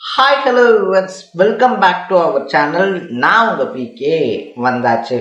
Hi hello welcome back to our channel. நான் உங்க PK வந்தாச்சு.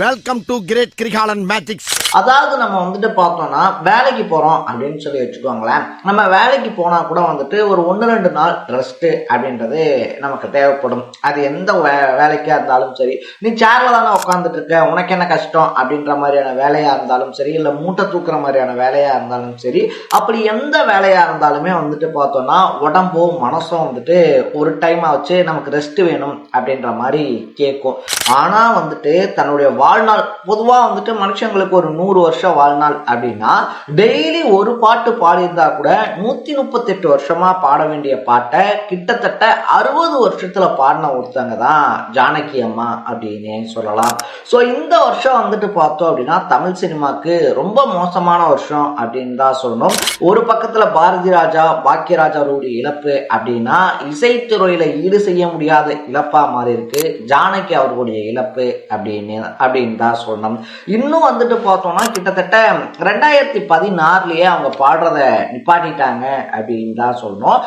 Welcome to great Kirikalan magics. அதாவது நம்ம வந்துட்டு பார்த்தோம்னா வேலைக்கு போறோம் அப்படின்னு சொல்லி வச்சுக்கோங்களேன். நம்ம வேலைக்கு போனா கூட வந்துட்டு ஒரு 1-2 நாள் ரெஸ்ட் அப்படின்றது நமக்கு தேவைப்படும். அது எந்த வேலைக்கா இருந்தாலும் சரி, நீ சேர்ல தானே உட்காந்துட்டு இருக்க, உனக்கு என்ன கஷ்டம் அப்படின்ற மாதிரியான வேலையா இருந்தாலும் சரி, இல்ல மூட்டை தூக்குற மாதிரியான வேலையா இருந்தாலும் சரி, அப்படி எந்த வேலையா இருந்தாலுமே வந்துட்டு பார்த்தோம்னா உடம்பும் மனசும் வந்துட்டு ஒரு டைம் ஆச்சு நமக்கு ரெஸ்ட் வேணும் அப்படின்ற மாதிரி கேட்கும். ஆனா வந்துட்டு தன்னுடைய வாழ்நாள், பொதுவா வந்துட்டு மனுஷங்களுக்கு ஒரு 100 வருஷம் வாழ்நாள் அப்படின்னா டெய்லி ஒரு பாட்டு பாடியிருந்தா கூட 138 வருஷமா பாட வேண்டிய பாட்டை கிட்டத்தட்ட 60 வருஷத்துல பாடின ஒருத்தங்க தான் ஜானகி அம்மா அப்படின்னு சொல்லலாம். ஸோ இந்த வருஷம் வந்துட்டு பார்த்தோம் அப்படின்னா தமிழ் சினிமாக்கு ரொம்ப மோசமான வருஷம் அப்படின்னு தான் சொல்லணும். ஒரு பக்கத்துல பாரதி ராஜா பாக்கியராஜாவுடைய இழப்பு அப்படின்னா இசைத்துறையில ஈடு செய்ய முடியாத இழப்பா மாறி இருக்கு ஜானகி அவர்களுடைய இழப்பு அப்படின்னு தான் சொல்லணும். இன்னும் வந்துட்டு பார்த்தோம்னா கிட்டத்தட்ட 2016லயே அவங்க பாடுறத நிப்பாட்டிட்டாங்க அப்படின்னு தான் சொல்லணும்.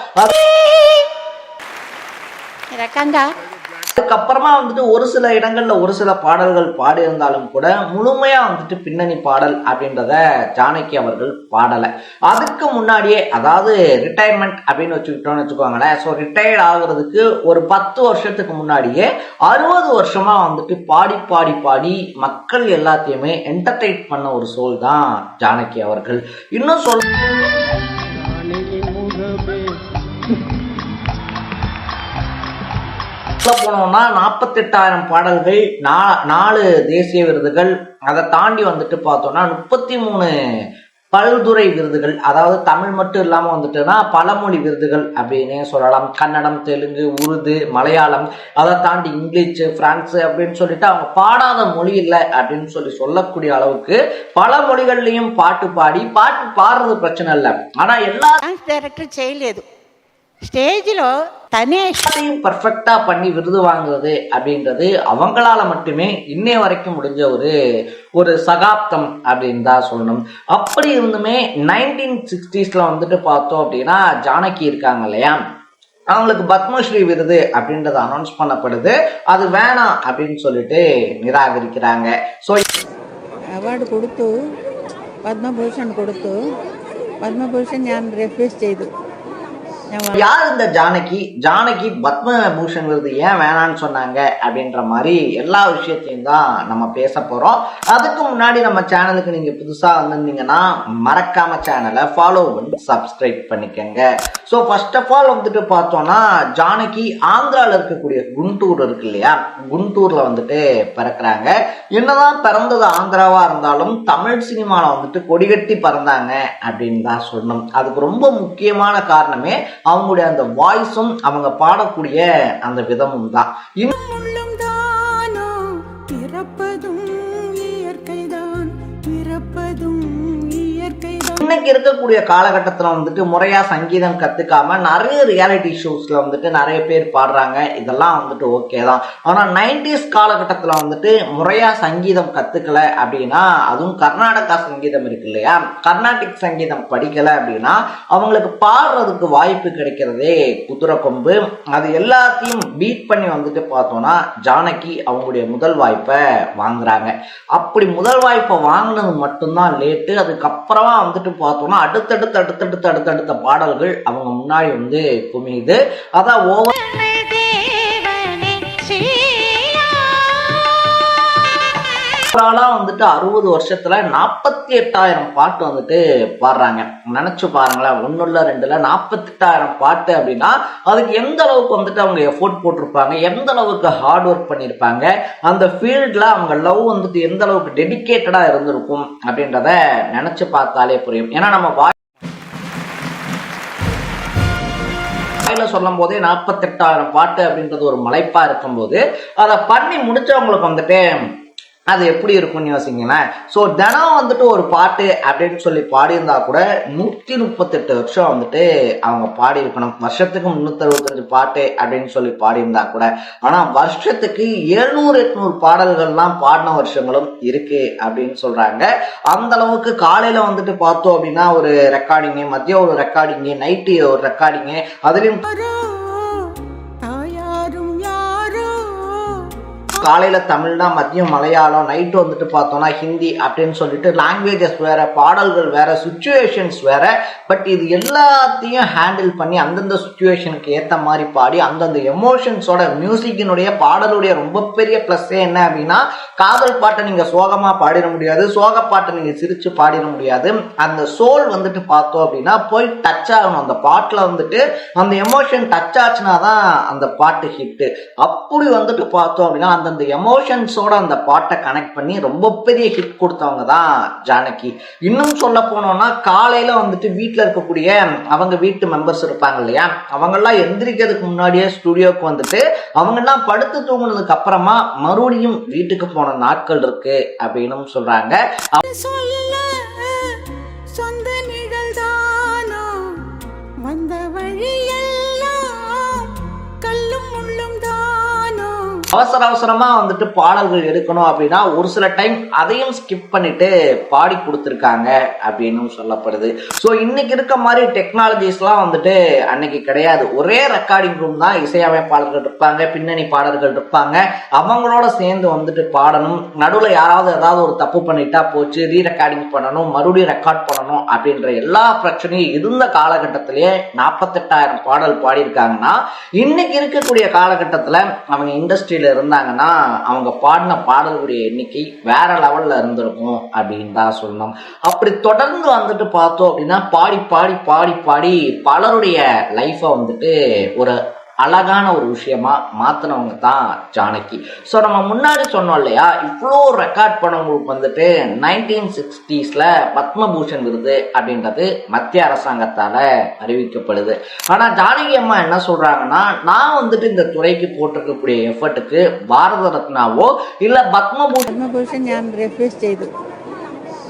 அதுக்கப்புறமா வந்துட்டு ஒரு சில இடங்கள்ல ஒரு சில பாடல்கள் பாடி இருந்தாலும் கூட முழுமையா வந்துட்டு பின்னணி பாடல் அப்படின்றத ஜானகி அவர்கள் பாடல. அதுக்கு முன்னாடியே, அதாவது ரிட்டையர்மெண்ட் அப்படின்னு வச்சுக்கிட்டோம்னு வச்சுக்கோங்களேன். ஸோ ரிட்டையர்ட் ஆகுறதுக்கு ஒரு 10 வருஷத்துக்கு முன்னாடியே 60 வருஷமா வந்துட்டு பாடி பாடி பாடி மக்கள் எல்லாத்தையுமே என்டர்டெயின் பண்ண ஒரு சோல் தான் ஜானகி அவர்கள். இன்னும் போனோம்னா 48,000 பாடல்கள், 4 தேசிய விருதுகள், அதை தாண்டி வந்துட்டு பார்த்தோம்னா 33 பல்துறை விருதுகள், அதாவது தமிழ் மட்டும் இல்லாம வந்துட்டுனா பலமொழி விருதுகள் அப்படின்னு சொல்லலாம். கன்னடம், தெலுங்கு, உருது, மலையாளம், அதை தாண்டி இங்கிலீஷ், பிரான்ஸ் அப்படின்னு சொல்லிட்டு அவங்க பாடாத மொழி இல்லை அப்படின்னு சொல்லக்கூடிய அளவுக்கு பல மொழிகள்லயும் பாட்டு பாடுறது பிரச்சனை இல்லை. ஆனா எல்லா డైరెక్టర్ చేయలేదు, ஸ்டேஜில் தனியும் பர்ஃபெக்டா பண்ணி விருது வாங்குறது அப்படின்றது அவங்களால மட்டுமே இன்னைய வரைக்கும் முடிஞ்ச ஒரு சகாப்தம் அப்படின்னு தான் சொல்லணும். அப்படி இருந்துமே 1960ஸ்ல வந்துட்டு பார்த்தோம் அப்படின்னா ஜானகி இருக்காங்க இல்லையா, அவங்களுக்கு பத்மஸ்ரீ விருது அப்படின்றது அனௌன்ஸ் பண்ணப்படுது. அது வேணாம் அப்படின்னு சொல்லிட்டு நிராகரிக்கிறாங்க. ஸோ അവാർഡ് കൊടുത്തു, പത്മഭൂഷൺ കൊടുത്തു. പത്മഭൂഷൺ ഞാൻ റെഫ്യൂസ് ചെയ്തു. யார் இந்த ஜானகி பத்மபூஷன் விருது ஏன் வேணான்னு சொன்னாங்க அப்படின்ற மாதிரி எல்லா விஷயத்தையும் தான் நம்ம பேச போறோம். அதுக்கு முன்னாடி நம்ம சேனலுக்கு நீங்க புதுசா வந்திருந்தீங்கன்னா மறக்காம சேனலை ஃபாலோ பண்ணி சப்ஸ்கிரைப் பண்ணிக்கங்க. ஸோ ஃபர்ஸ்ட் ஆஃப் ஆல் வந்துட்டு பார்த்தோம்னா ஜானகி ஆந்திரால இருக்கக்கூடிய குண்டூர் இருக்கு இல்லையா, குண்டூர்ல வந்துட்டு பிறக்கிறாங்க. என்னதான் பிறந்தது ஆந்திராவா இருந்தாலும் தமிழ் சினிமால வந்துட்டு கொடிகட்டி பறந்தாங்க அப்படின்னு தான் சொல்லணும். அதுக்கு ரொம்ப முக்கியமான காரணமே அவங்களுடைய அந்த வாய்ஸும் அவங்க பாடக்கூடிய அந்த விதமும் தான். இன்னைக்கு இருக்கக்கூடிய காலகட்டத்துல வந்துட்டு முறையா சங்கீதம் கத்துக்காம நிறைய ரியாலிட்டி ஷோஸ்ல வந்துட்டு நிறைய பேர் பாடுறாங்க. இதெல்லாம் வந்துட்டு ஓகே தான். ஆனா 90s காலகட்டத்துல வந்துட்டு முறையா சங்கீதம் கத்துக்கல அப்படின்னா, அதுவும் கர்நாடகா சங்கீதம் இருக்கு இல்லையா, கர்நாடிக் சங்கீதம் படிக்கல அப்படின்னா அவங்களுக்கு பாடுறதுக்கு வாய்ப்பு கிடைக்கிறதே குதிரை கொம்பு. அது எல்லாத்தையும் பீட் பண்ணி வந்துட்டு பார்த்தோம்னா ஜானகி அவங்களுடைய முதல் வாய்ப்பை வாங்குறாங்க. அப்படி முதல் வாய்ப்பை வாங்கினது மட்டும்தான் லேட்டு. அதுக்கப்புறமா வந்துட்டு பார்த்தோம்னா அடுத்தடுத்த பாடல்கள் அவங்க முன்னாடி வந்து குமியுது. அதான் வந்துட்டு 60 வருஷத்துல 48,000 பாட்டு வந்துட்டு பாடுறாங்க. நினைச்சு பாருங்களேன், 1 இல்ல 2 இல்ல 48,000 பாட்டு அப்படின்னா அதுக்கு எந்த அளவுக்கு வந்துட்டு அவங்க எஃபோர்ட் போட்டிருப்பாங்க, எந்த அளவுக்கு ஹார்ட் ஒர்க் பண்ணியிருப்பாங்க, அந்த ஃபீல்ட்ல அவங்க லவ் வந்துட்டு எந்த அளவுக்கு டெடிக்கேட்டடா இருந்திருக்கும் அப்படின்றத நினைச்சு பார்த்தாலே புரியும். ஏன்னா நம்ம சொல்லும் போதே 48,000 பாட்டு அப்படின்றது ஒரு மலைப்பா இருக்கும் போது அதை பண்ணி முடிச்சவங்களுக்கு வந்துட்டு அது எப்படி இருக்கும்னு யோசிங்களேன். ஸோ தினம் வந்துட்டு ஒரு பாட்டு அப்படின்னு சொல்லி பாடியிருந்தா கூட 138 வருஷம் வந்துட்டு அவங்க பாடி இருக்கணும். வருஷத்துக்கு 365 பாட்டு அப்படின்னு சொல்லி பாடியிருந்தா கூட. ஆனா வருஷத்துக்கு 700-800 பாடல்கள்லாம் பாடின வருஷங்களும் இருக்கு அப்படின்னு சொல்றாங்க. அந்த அளவுக்கு காலையில வந்துட்டு பார்த்தோம் அப்படின்னா ஒரு ரெக்கார்டிங்கு, மதியம் ஒரு ரெக்கார்டிங்கு, நைட்டு ஒரு ரெக்கார்டிங்கு, அதுலயும் காலையில தமிழ்னா மதியம் மலையாளம், நைட்டு வந்துட்டு பார்த்தோம்னா ஹிந்தி அப்படின்னு சொல்லிட்டு லாங்குவேஜஸ் வேற, பாடல்கள் வேற, சுச்சுவேஷன்ஸ் வேற. பட் இது எல்லாத்தையும் ஹேண்டில் பண்ணி அந்தந்த சுச்சுவேஷனுக்கு ஏற்ற மாதிரி பாடி அந்தந்த எமோஷன்ஸோட மியூசிக்கினுடைய பாடலுடைய ரொம்ப பெரிய பிளஸ்ஸே என்ன அப்படின்னா, காதல் பாட்டை நீங்க சோகமா பாடிட முடியாது, சோக பாட்டை நீங்க சிரிச்சு பாடிட முடியாது. அந்த சோல் வந்துட்டு பார்த்தோம் அப்படின்னா போய் டச் ஆகணும். அந்த பாட்டுல வந்துட்டு அந்த எமோஷன் டச் ஆச்சுன்னா தான் அந்த பாட்டு ஹிட். அப்படி வந்துட்டு பார்த்தோம் அப்படின்னா அந்த எமோஷன்ஸோட அந்த பாட்டை கனெக்ட் பண்ணி ரொம்ப பெரிய ஹிட் கொடுத்தவங்க தான் ஜானகி. இன்னும் சொல்ல போனோம்னா காலையில வந்துட்டு வீட்டுல இருக்கக்கூடிய அவங்க வீட்டு மெம்பர்ஸ் இருப்பாங்க இல்லையா, அவங்க எல்லாம் எந்திரிக்கிறதுக்கு முன்னாடியே ஸ்டுடியோக்கு வந்துட்டு அவங்க எல்லாம் படுத்து தூங்குனதுக்கு அப்புறமா மறுபடியும் வீட்டுக்கு போன நாட்கள் இருக்கு அப்படின்னு சொல்றாங்க. சொந்த நிழல் தானோ வந்த வழியெல்லாம் கல்லும் முள்ளும் தானோ. அவசர அவசரமா வந்துட்டு பாடல்கள் எடுக்கணும் அப்படின்னா ஒரு சில டைம் அதையும் ஸ்கிப் பண்ணிட்டு பாடி கொடுத்துருக்காங்க அப்படின்னு சொல்லப்படுது. ஸோ இன்னைக்கு இருக்க மாதிரி டெக்னாலஜிஸ்லாம் வந்துட்டு அன்னைக்கு கிடையாது. ஒரே ரெக்கார்டிங் ரூம் தான், இசையமைப்பாளர்கள் இருப்பாங்க, பின்னணி பாடல்கள் இருப்பாங்க, அவங்களோட சேர்ந்து வந்துட்டு பாடணும். நடுவில் யாராவது ஏதாவது ஒரு தப்பு பண்ணிட்டா போச்சு, ரீ ரெக்கார்டிங் பண்ணணும், மறுபடியும் ரெக்கார்ட் பண்ணணும் அப்படின்ற எல்லா பிரச்சனையும் இருந்த காலகட்டத்திலேயே 48,000 பாடல் பாடியிருக்காங்கன்னா, இன்னைக்கு இருக்கக்கூடிய காலகட்டத்தில் அவங்க இண்டஸ்ட்ரியில இருந்தாங்கன்னா அவங்க பாடின பாடல்களுடைய எண்ணிக்கை வேற லெவல்ல இருந்திருக்கும் அப்படின்னு தான் சொல்லணும். அப்படி தொடர்ந்து வந்துட்டு பார்த்தோம் அப்படின்னா பாடி பாடி பாடி பாடி பலருடைய லைஃபை வந்துட்டு ஒரு அழகான ஒரு விஷயமா மாத்தினவங்க தான் ஜானகி. ஸோ நம்ம முன்னாடி சொன்னோம் இல்லையா, இவ்வளோ ரெக்கார்ட் பண்ணவங்களுக்கு வந்துட்டு 1960s பத்மபூஷன் விருது அப்படின்றது மத்திய அரசாங்கத்தால அறிவிக்கப்படுது. ஆனா ஜானகி அம்மா என்ன சொல்றாங்கன்னா, நான் வந்துட்டு இந்த துறைக்கு போட்டிருக்கக்கூடிய எஃபர்ட்டுக்கு பாரத ரத்னாவோ இல்ல പത്മഭൂഷൺ ഞാൻ റെഫ്യൂസ് ചെയ്തു.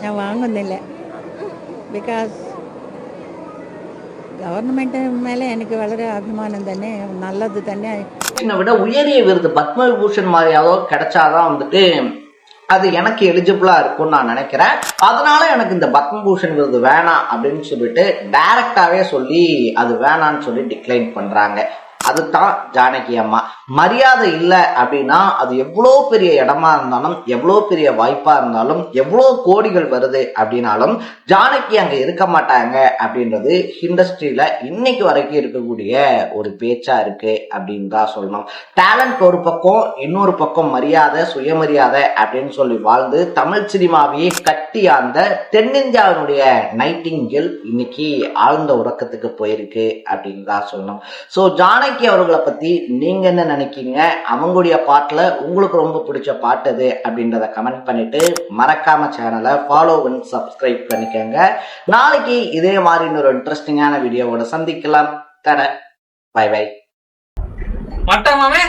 ഞാൻ വാങ്ങുന്നില്ല. ബിക്കോസ് ഗവൺമെന്റ് മേലെ എനിക്ക് വളരെ അഭിമാനം തന്നെ, നല്ലത് തന്നെ. விட உயரிய விருது பத்மவிபூஷன் மாதிரியாவது கிடைச்சாதான் வந்துட்டு அது எனக்கு எலிஜிபிளா இருக்கும்னு நான் நினைக்கிறேன். அதனால எனக்கு இந்த பத்மபூஷன் விருது வேணாம் அப்படின்னு சொல்லிட்டு டைரக்டாவே சொல்லி அது வேணான்னு சொல்லி டிக்ளைன் பண்றாங்க. அதுதான் ஜானகி அம்மா. மரியாதை இல்லை அப்படின்னா அது எவ்வளோ பெரிய இடமா இருந்தாலும், எவ்வளோ பெரிய வாய்ப்பா இருந்தாலும், எவ்வளோ கோடிகள் வருது அப்படின்னாலும் ஜானகி அங்க இருக்க மாட்டாங்க அப்படின்றது இண்டஸ்ட்ரியில இன்னைக்கு வரைக்கும் இருக்கக்கூடிய ஒரு பேச்சா இருக்கு அப்படின்னு தான் சொல்லணும். டேலண்ட் ஒரு பக்கம், இன்னொரு பக்கம் மரியாதை, சுயமரியாதை அப்படின்னு சொல்லி வாழ்ந்து தமிழ் சினிமாவையே கட்டி ஆழ்ந்த தென்னிந்தியாவினுடைய நைட்டிங்கேல் இன்னைக்கு ஆழ்ந்த உறக்கத்துக்கு போயிருக்கு அப்படின்னு தான் சொல்லணும். ஸோ ஜானகி அவர்களை பத்தி நீங்க என்ன நினைக்கீங்க? அவங்களுடைய பாட்டுல உங்களுக்கு ரொம்ப பிடிச்ச பாட்டு எது அப்படின்றத கமெண்ட் பண்ணிட்டு மறக்காம சேனலை ஃபாலோ பண்ணி சப்ஸ்கிரைப் பண்ணிக்கோங்க. நாளைக்கு இதே மாதிரி இன்னொரு இன்ட்ரெஸ்டிங்கான வீடியோவோட சந்திக்கலாம். தட பை பை. மட்டமாமே